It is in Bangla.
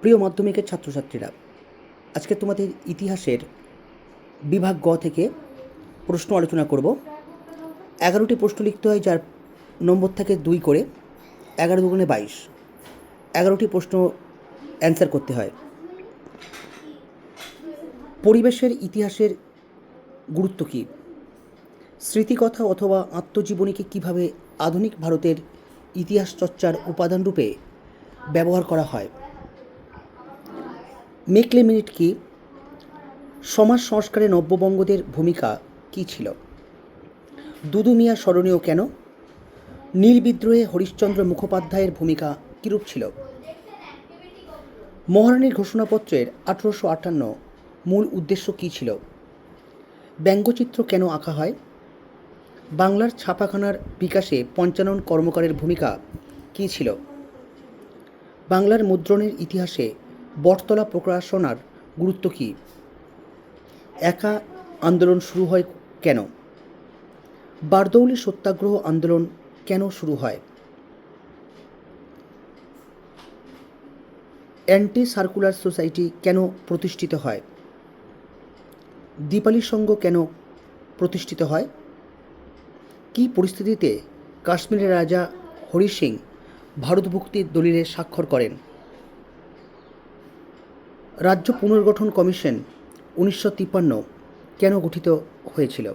প্রিয় মাধ্যমিকের ছাত্রছাত্রীরা, আজকে তোমাদের ইতিহাসের বিভাগ গ থেকে প্রশ্ন আলোচনা করব। 11টি প্রশ্ন লিখতে হয়, যার নম্বর থাকে 2 করে। 11 দুগুণে 22, 11টি প্রশ্ন অ্যান্সার করতে হয়। পরিবেশের ইতিহাসের গুরুত্ব কী? স্মৃতিকথা অথবা আত্মজীবনীকে কীভাবে আধুনিক ভারতের ইতিহাস চর্চার উপাদান রূপে ব্যবহার করা হয়? মেকলে মিনিট কি? সমাজ সংস্কারে নব্যবঙ্গদের ভূমিকা কী ছিল? দুদু মিয়া স্মরণীয় কেন? নীল বিদ্রোহে হরিশ্চন্দ্র মুখোপাধ্যায়ের ভূমিকা কীরূপ ছিল? মহারানীর ঘোষণাপত্রের 1858 মূল উদ্দেশ্য কী ছিল? ব্যঙ্গচিত্র কেন আঁকা হয়? বাংলার ছাপাখানার বিকাশে পঞ্চানন কর্মকারের ভূমিকা কী ছিল? বাংলার মুদ্রণের ইতিহাসে বটতলা প্রকাশনার গুরুত্ব কী? একা আন্দোলন শুরু হয় কেন? বারদৌলি সত্যাগ্রহ আন্দোলন কেন শুরু হয়? অ্যান্টি সার্কুলার সোসাইটি কেন প্রতিষ্ঠিত হয়? দীপালি সংঘ কেন প্রতিষ্ঠিত হয়? কী পরিস্থিতিতে কাশ্মীরের রাজা হরি সিং ভারতভুক্তির দলিলে স্বাক্ষর করেন? রাজ্য পুনর্গঠন কমিশন 1953 কেন গঠিত হয়েছিল?